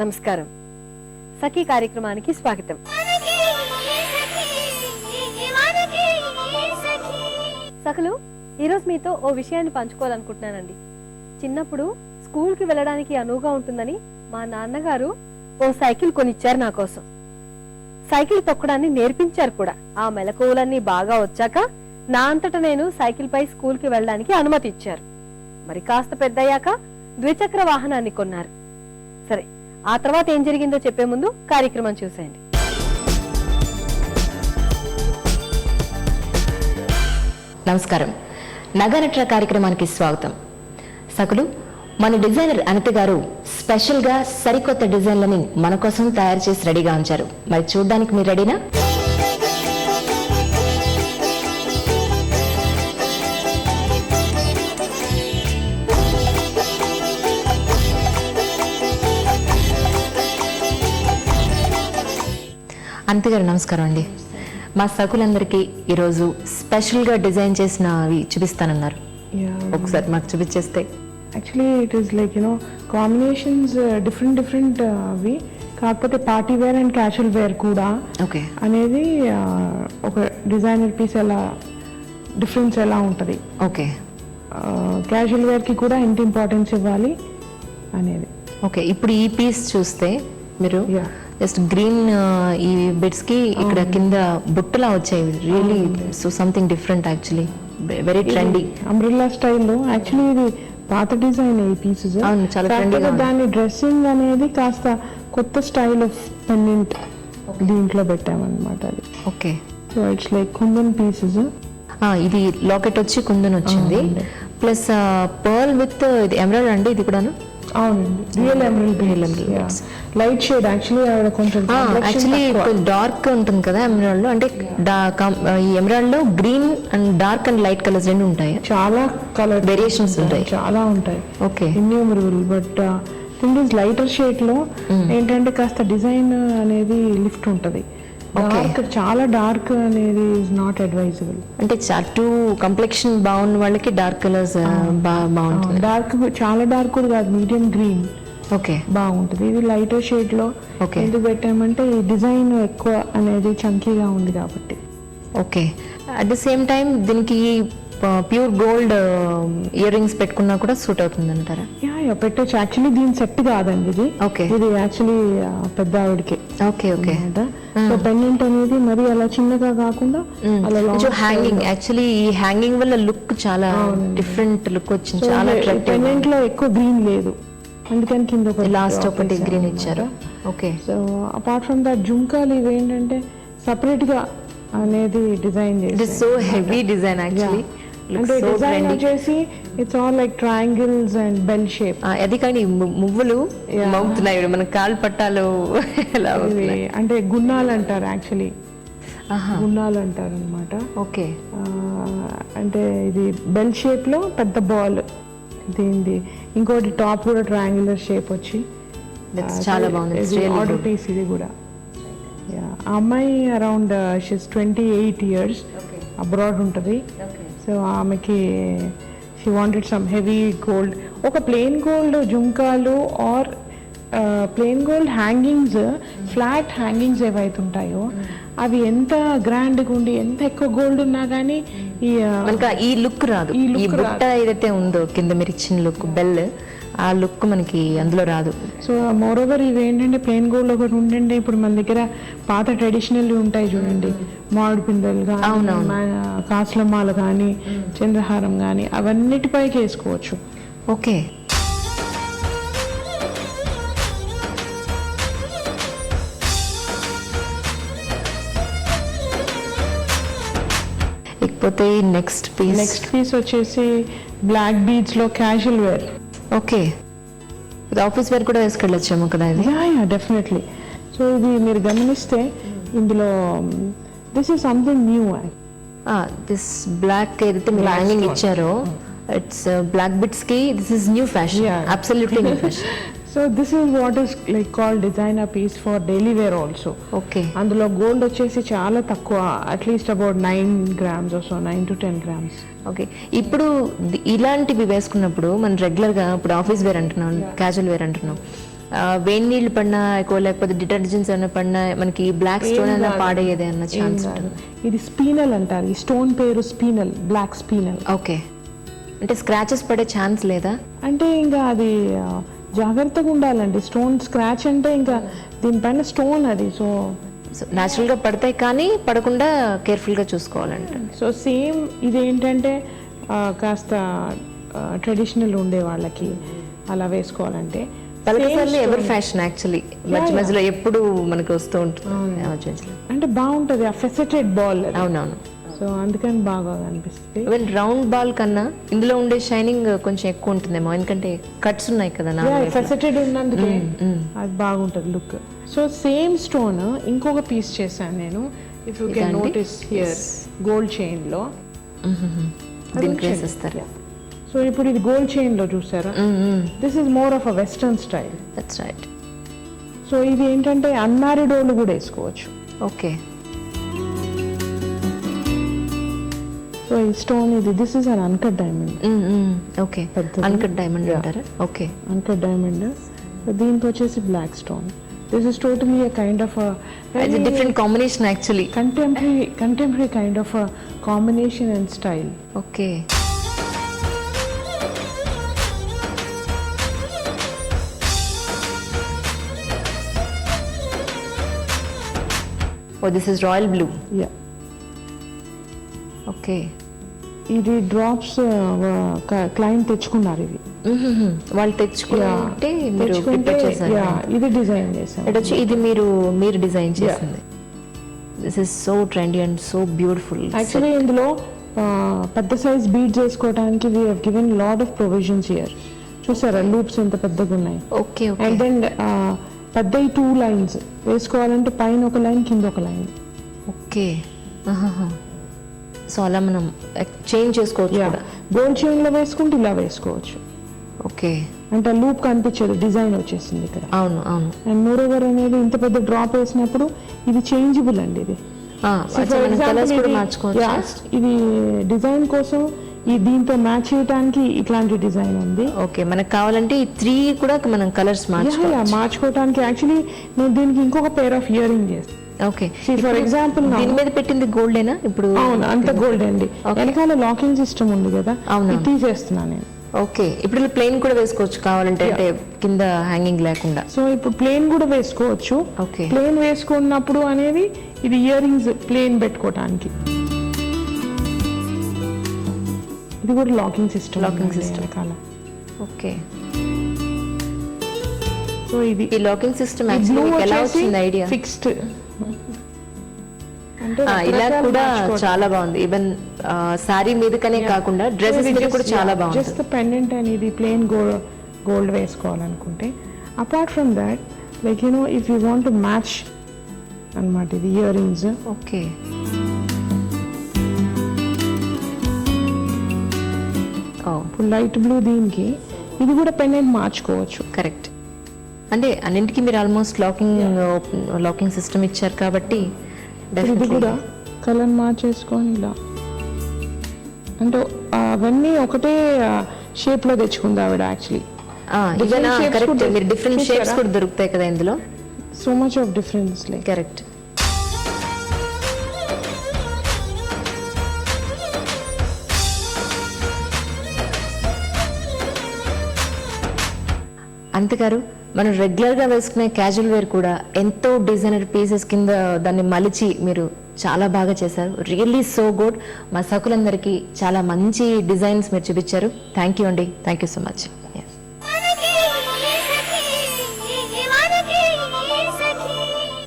నమస్కారం. సఖీ కార్యక్రమానికి స్వాగతం. సఖలు, ఈరోజు మీతో ఓ విషయాన్ని పంచుకోవాలనుకుంటున్నానండి. చిన్నప్పుడు స్కూల్కి వెళ్ళడానికి అనువుగా ఉంటుందని మా నాన్నగారు ఓ సైకిల్ కొనిచ్చారు నా కోసం. సైకిల్ తొక్కడాన్ని నేర్పించారు కూడా. ఆ మెలకువలన్నీ బాగా వచ్చాక నా అంతటా నేను సైకిల్ పై స్కూల్కి వెళ్ళడానికి అనుమతి ఇచ్చారు. మరి కాస్త పెద్దయ్యాక ద్విచక్ర వాహనాన్ని కొన్నారు. సరే, ఆ తర్వాత ఏం జరిగిందో చెప్పే ముందు కార్యక్రమం చూసేయండి. నమస్కారం. నగనట్ర కార్యక్రమానికి స్వాగతం. సకులు, మన డిజైనర్ అనిత గారు స్పెషల్ గా సరికొత్త డిజైన్లని మన కోసం తయారు చేసి రెడీగా ఉంచారు. మరి చూడడానికి మీరు రెడీనా? అనిత గారు నమస్కారం అండి. మా సకులందరికీ ఈరోజు స్పెషల్గా డిజైన్ చేసినవి చూపిస్తానన్నారు. ఒకసారి మాకు చూపించేస్తే. Actually it is like combinations different అవి, కాకపోతే party wear and casual wear కూడా ఓకే అనేది ఒక డిజైనర్ పీస్ ఎలా డిఫరెన్స్ ఎలా ఉంటుంది, ఓకే క్యాజువల్ వేర్కి కూడా ఎంత ఇంపార్టెన్స్ ఇవ్వాలి అనేది. ఓకే, ఇప్పుడు ఈ పీస్ చూస్తే మీరు జస్ట్ గ్రీన్ ఈ బిట్స్ కి ఇక్కడ కింద బుట్టలా వచ్చాయి. Really so something different, actually very trendy umbrella స్టైల్లో. యాక్చువల్లీ ఇది పాత డిజైన్ ఈ పీసెస్, దాని డ్రెస్సింగ్ అనేది కాస్త కొత్త స్టైల్ ఆఫ్ పెండెంట్ దీంట్లో పెట్టామన్నమాట. అది okay. So it's like kundan pieces. ఇది లాకెట్ వచ్చి కుందన్ వచ్చింది, ప్లస్ పర్ల్ విత్ ఇది ఎమరాల్డ్ అండి. ఇది కూడాను అవునండి, real emerald light shade. Actually కొంచెం డార్క్ ఉంటుంది కదా ఎమరాల్డ్ లో, అంటే ఈ ఎమరాల్డ్ లో green and dark and light colours రెండు ఉంటాయి. చాలా కలర్ వేరియేషన్స్ ఉంటాయి, చాలా ఉంటాయి. Okay, innumerable. But thing is lighter shade లో ఏంటంటే కాస్త డిజైన్ అనేది లిఫ్ట్ ఉంటుంది. డార్క్, చాలా డార్క్ అనేది ఇస్ నాట్ అడ్వైజబుల్. అంటే టూ కంప్లెక్షన్ బాగున్న వాళ్ళకి డార్క్ కలర్స్ బాగుంటుంది. డార్క్, చాలా డార్క్ కూడా కాదు, మీడియం గ్రీన్ ఓకే బాగుంటుంది. ఇది లైటర్ షేడ్ లో ఎందుకు పెట్టామంటే ఈ డిజైన్ ఎక్కువ అనేది చంకీగా ఉంది కాబట్టి. Okay, at the same time దీనికి ప్యూర్ గోల్డ్ ఇయర్ రింగ్స్ పెట్టుకున్నా కూడా సూట్ అవుతుంది అంటారా? యా పెట్టచ్చు. యాక్చువల్లీ దీని సెట్ కాదండి ఇది. ఓకే, ఇది యాక్చువల్లీ పెద్ద ఆవిడకి. Okay okay. సో పెండెంట్ అనేది మరి అలా చిన్నగా కాకుండా అలా హ్యాంగింగ్. యాక్చువల్లీ ఈ హ్యాంగింగ్ వల్ల లుక్ చాలా డిఫరెంట్ లుక్ వచ్చింది. చాలా పెండెంట్ లో ఎక్కువ గ్రీన్ లేదు, అందుకని కింద లాస్ట్ ఒకటి గ్రీన్ ఇచ్చారు. Okay. So apart from that జుంకాలు ఇవి ఏంటంటే సపరేట్ గా అనేది డిజైన్ చేసి. So heavy design actually. అంటే డిజైన్ వచ్చేసి it's all like triangles and bell shape. అది కానీ మువ్వులు మౌతున్నాయి, మన కాలు పట్టాలు ఎలా అంటే గున్నాలు అంటారు. యాక్చువల్లీ గున్నాలు అంటారు అనమాట. ఓకే. అంటే ఇది బెల్ షేప్ లో పెద్ద బాల్ దీనిది. ఇంకోటి టాప్ కూడా ట్రయాంగులర్ షేప్ వచ్చి చాలా బాగుంది. ఆర్డర్ పీస్ ఇది కూడా. ఆ అమ్మాయి అరౌండ్ షీస్ 28 years, అబ్రాడ్ ఉంటుంది. సో ఆమెకి she wanted some heavy gold, ఒక ప్లెయిన్ గోల్డ్ జుంకాలు or plain gold hangings, flat hangings ఏవైతుంటాయో అవి ఎంత గ్రాండ్గా ఉండి ఎంత ఎక్కువ గోల్డ్ ఉన్నా కానీ ఈ లుక్ రాదు. ఈ బుట్ట ఏదైతే ఉందో కింద మీరు ఇచ్చిన లుక్, బెల్, ఆ లుక్ మనకి అందులో రాదు. సో మోర్ ఓవర్ ఇవి ఏంటంటే ప్లెయిన్ గోల్డ్ ఒకటి ఉండండి. ఇప్పుడు మన దగ్గర పాత ట్రెడిషనల్ ఉంటాయి చూడండి, మామిడి పిందెలు కానీ, కాసులమాల కానీ, చంద్రహారం కానీ, అవన్నిటిపైకి వేసుకోవచ్చు. ఓకే. ఇకపోతే నెక్స్ట్ పీస్ వచ్చేసి బ్లాక్ బీడ్స్ లో క్యాజువల్ వేర్. ఓకే, ఇది ఆఫీస్ వేర్ కూడా వేసుకెళ్ళొచ్చాము కదా ఇది? Yeah definitely. సో ఇది మీరు గమనిస్తే ఇందులో this is something new. This black ఏదైతే మీరు హ్యాంగింగ్ ఇచ్చారో ఇట్స్ బ్లాక్ బిట్స్ కి this is new fashion, absolutely new fashion. So this is what is like called designer piece for daily wear also. Okay. అందులో gold వచ్చేసి చాలా తక్కువ, at least about 9 grams or so, 9 to 10 grams. Okay. ఇప్పుడు ఇలాంటివి వేసుకున్నప్పుడు మనం రెగ్యులర్గా ఇప్పుడు ఆఫీస్ వేర్ అంటున్నాం, క్యాజువల్ వేర్ అంటున్నాం, వేడి నీళ్ళు పడినా ఎక్కువ లేకపోతే డిటర్జెంట్స్ ఏమైనా పడినా మనకి బ్లాక్ స్టోన్ అయినా పాడయ్యేది అన్న ఛాన్స్ ఉంటుంది. ఇది స్పీనల్ అంటారు. ఈ స్టోన్ పేరు స్పీనల్, బ్లాక్ స్పీనల్. ఓకే, అంటే స్క్రాచెస్ పడే ఛాన్స్ లేదా? అంటే ఇంకా అది జాగ్రత్తగా ఉండాలండి. స్టోన్ స్క్రాచ్ అంటే ఇంకా దీనిపైన స్టోన్ అది. సో న్యాచురల్గా పడతాయి కానీ పడకుండా కేర్ఫుల్గా చూసుకోవాలంట. సో సేమ్ ఇదేంటంటే కాస్త ట్రెడిషనల్ ఉండే వాళ్ళకి అలా వేసుకోవాలంటే పలకసార్లు ఎవరి ఫ్యాషన్ యాక్చువల్లీ మధ్య మధ్యలో ఎప్పుడు మనకి వస్తూ ఉంటుంది అంటే బాగుంటుంది ఆ ఫెసెటెడ్ బాల్. అవునవును. సో అందుకని బాగా అనిపిస్తుంది. ఈవెన్ రౌండ్ బాల్ కన్నా ఇందులో ఉండే షైనింగ్ కొంచెం ఎక్కువ ఉంటుందేమో, ఎందుకంటే కట్స్ ఉన్నాయి కదా. ఫెసెటెడ్ ఉన్నందుకే అది బాగుంటుంది లుక్. సో సేమ్ స్టోన్ ఇంకొక పీస్ చేశాను నేను. If you can notice here gold chain లో దీనికి వేసేస్తారు. సో ఇప్పుడు ఇది గోల్డ్ చైన్ లో చూసారా, this is more of a western style. That's right. So ఇది ఏంటంటే అన్మ్యారీడ్ వాళ్ళు కూడా వేసుకోవచ్చు. ఓకే. సో ఈ స్టోన్ ఇది this is an uncut diamond. Okay, uncut diamond అంటారా? Okay, uncut diamond. దీంతో వచ్చేసి black stone. This is totally a kind of a different combination actually. Contemporary kind of a combination and style. Okay. Oh, this is royal blue. Yeah. Okay. ఇది drops client తెచ్చుకున్నారు. ఇవి వాళ్ళు తెచ్చుకుంటే మీరు prepare చేశారు. ఇది డిజైన్ చేశాను. ఇది మీరు డిజైన్ చేసింది. This is so trendy and so beautiful. Actually ఇందులో పెద్ద సైజ్ బీడ్ చేసుకోవడానికి we have given lot of provisions here. చూసారా లూప్స్ ఎంత పెద్దగా ఉన్నాయి. ఓకే. అండ్ దెన్ పెద్ద 2 లైన్స్ వేసుకోవాలంటే పైన ఒక లైన్ కింద ఒక లైన్. ఓకే. సో అలా మనం చేంజ్ చేసుకోవచ్చు. గోల్డ్ చైన్ లో వేసుకుంటే ఇలా వేసుకోవచ్చు. ఓకే. అంటే లూప్ కనిపించదు, డిజైన్ వచ్చేసింది ఇక్కడ. అవును అవును. అండ్ మోర్ ఓవర్ అనేది ఇంత పెద్ద డ్రాప్ వేసినప్పుడు ఇది చేంజబుల్ అండి. ఇది ఇది డిజైన్ కోసం ఈ దీంతో మ్యాచ్ చేయడానికి ఇట్లాంటి డిజైన్ ఉంది. ఓకే, మనకు కావాలంటే ఈ 3 కూడా మనం కలర్స్ మార్చుకోవడానికి. యాక్చువల్లీ నేను దీనికి ఇంకొక పేర్ ఆఫ్ ఇయర్ రింగ్ చేస్తాను. ఓకే. ఫర్ ఎగ్జాంపుల్ దీని మీద పెట్టింది గోల్డేనా ఇప్పుడు? అవును, అంత గోల్డ్ అండి. వెనకాల లాకింగ్ సిస్టమ్ ఉంది కదా, ఇది తీసేస్తున్నాను నేను. ఓకే. ఇప్పుడు ప్లెయిన్ కూడా వేసుకోవచ్చు కావాలంటే, అంటే కింద హ్యాంగింగ్ లేకుండా. సో ఇప్పుడు ప్లెయిన్ కూడా వేసుకోవచ్చు. ఓకే. ప్లెయిన్ వేసుకున్నప్పుడు అనేది ఇది ఇయర్ రింగ్స్ ప్లెయిన్ పెట్టుకోవడానికి. ఇది కూడా లాకింగ్ సిస్టమ్. వెనకాల. ఓకే. సో ఇది ఈ లాకింగ్ సిస్టమ్ యాక్చువల్లీ ఎలా వచ్చింది ఐడియా? ఫిక్స్డ్. అంటే ఇలా కూడా చాలా బాగుంది. ఈవెన్ సారీ మీదకనే కాకుండా డ్రెస్సెస్ మీద కూడా చాలా బాగుంది. జస్ట్ పెండెంట్ అనేది ప్లెయిన్ గోల్డ్ వేసుకోవాలనుకుంటే, apart from that like you know if you want to match అన్నమాట ఇది earrings. Okay. Light blue దీనికి ఇది కూడా పెండెంట్ మార్చుకోవచ్చు. కరెక్ట్. అంటే అన్నింటికి మీరు ఆల్మోస్ట్ లాకింగ్ సిస్టమ్ ఇచ్చారు కాబట్టి ఇది కూడా కలర్ మార్చేసుకొని ఇలా, అంటే అవన్నీ ఒకటే షేప్ లో తెచ్చుకుంది ఆవిడ. యాక్చువల్లీ కరెక్ట్, మీరు డిఫరెంట్ షేప్స్ కూడా దొరుకుతాయి కదా ఇందులో. So much of difference. Like correct. అంతేగారు మనం రెగ్యులర్గా వేసుకునే క్యాజువల్ వేర్ కూడా ఎంతో డిజైనర్ పీసెస్ కింద దాన్ని మలిచి మీరు చాలా బాగా చేశారు. Really so good. మా సకులందరికీ చాలా మంచి డిజైన్స్ మీరు చూపించారు. థ్యాంక్ యూ అండి. Thank you so much.